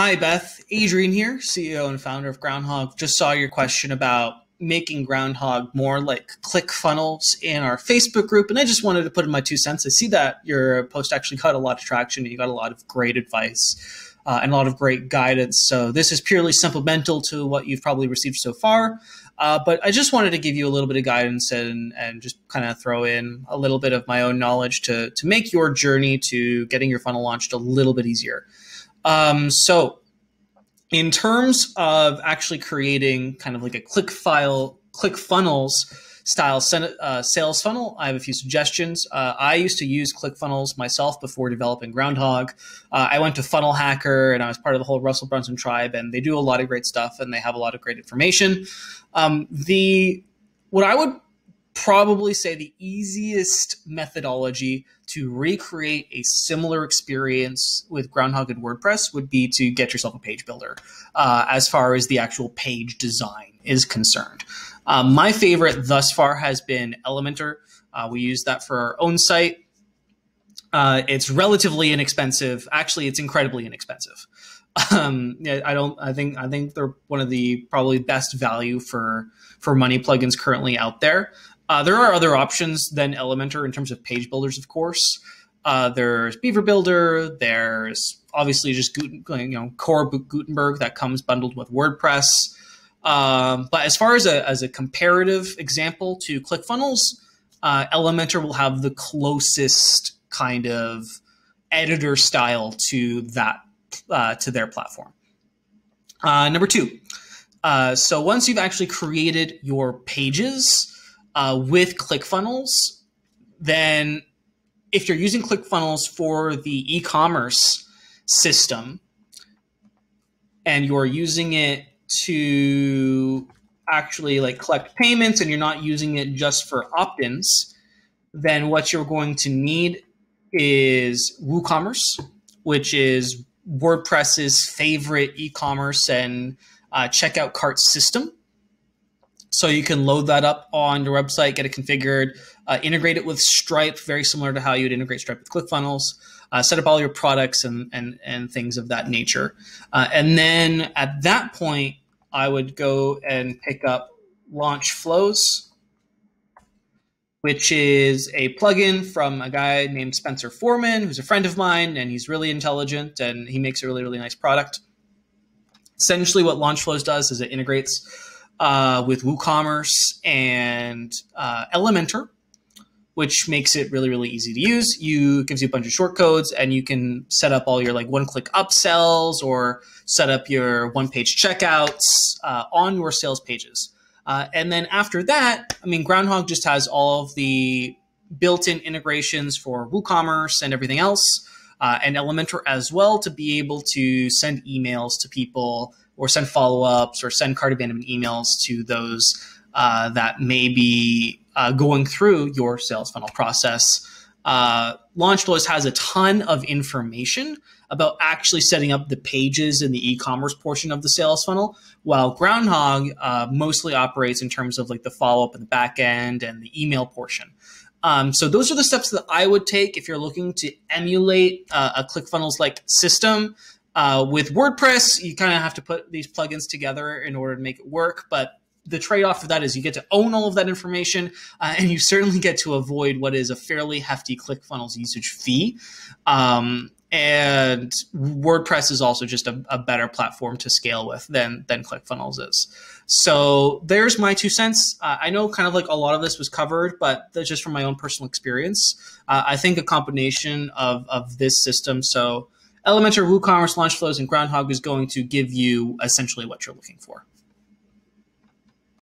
Hi, Beth. Adrian here, CEO and founder of Groundhog. Just saw your question about making Groundhog more like ClickFunnels in our Facebook group, and I just wanted to put in my 2 cents. I see that your post actually got a lot of traction, and you got a lot of great advice and a lot of great guidance. So this is purely supplemental to what you've probably received so far. But I just wanted to give you a little bit of guidance and just kind of throw in a little bit of my own knowledge to make your journey to getting your funnel launched a little bit easier. So in terms of actually creating kind of like a ClickFunnels style sales funnel, I have a few suggestions. I used to use ClickFunnels myself before developing Groundhog. I went to Funnel Hacker and I was part of the whole Russell Brunson tribe, and they do a lot of great stuff and they have a lot of great information. What I would probably say the easiest methodology to recreate a similar experience with Groundhog and WordPress would be to get yourself a page builder as far as the actual page design is concerned. My favorite thus far has been Elementor. We use that for our own site. It's relatively inexpensive. Actually, it's incredibly inexpensive. I think they're one of the probably best value for money plugins currently out there. There are other options than Elementor in terms of page builders, of course. There's Beaver Builder. There's obviously just core Gutenberg that comes bundled with WordPress. But as far as a comparative example to ClickFunnels, Elementor will have the closest kind of editor style to that to their platform. Number two, so once you've actually created your pages with ClickFunnels, then if you're using ClickFunnels for the e-commerce system and you're using it to actually like collect payments and you're not using it just for opt-ins, then what you're going to need is WooCommerce, which is WordPress's favorite e-commerce and checkout cart system. So you can load that up on your website, get it configured, integrate it with Stripe, very similar to how you'd integrate Stripe with ClickFunnels, set up all your products and things of that nature. And then at that point, I would go and pick up Launchflows, which is a plugin from a guy named Spencer Foreman, who's a friend of mine, and he's really intelligent, and he makes a really, really nice product. Essentially what Launchflows does is it integrates with WooCommerce and Elementor, which makes it really, really easy to use. It gives you a bunch of shortcodes, and you can set up all your like one-click upsells or set up your one-page checkouts on your sales pages. And then after that, I mean, Groundhog just has all of the built-in integrations for WooCommerce and everything else, and Elementor as well, to be able to send emails to people or send follow-ups or send cart abandonment emails to those that may be going through your sales funnel process. Launchflows has a ton of information about actually setting up the pages in the e-commerce portion of the sales funnel, while Groundhog mostly operates in terms of like the follow-up and the back end and the email portion. So those are the steps that I would take if you're looking to emulate a ClickFunnels-like system. With WordPress, you kind of have to put these plugins together in order to make it work, but the trade-off for that is you get to own all of that information, and you certainly get to avoid what is a fairly hefty ClickFunnels usage fee. And WordPress is also just a better platform to scale with than ClickFunnels is. So there's my 2 cents. I know kind of like a lot of this was covered, but that's just from my own personal experience. I think a combination of this system, so Elementor, WooCommerce, Launchflows, and Groundhog, is going to give you essentially what you're looking for.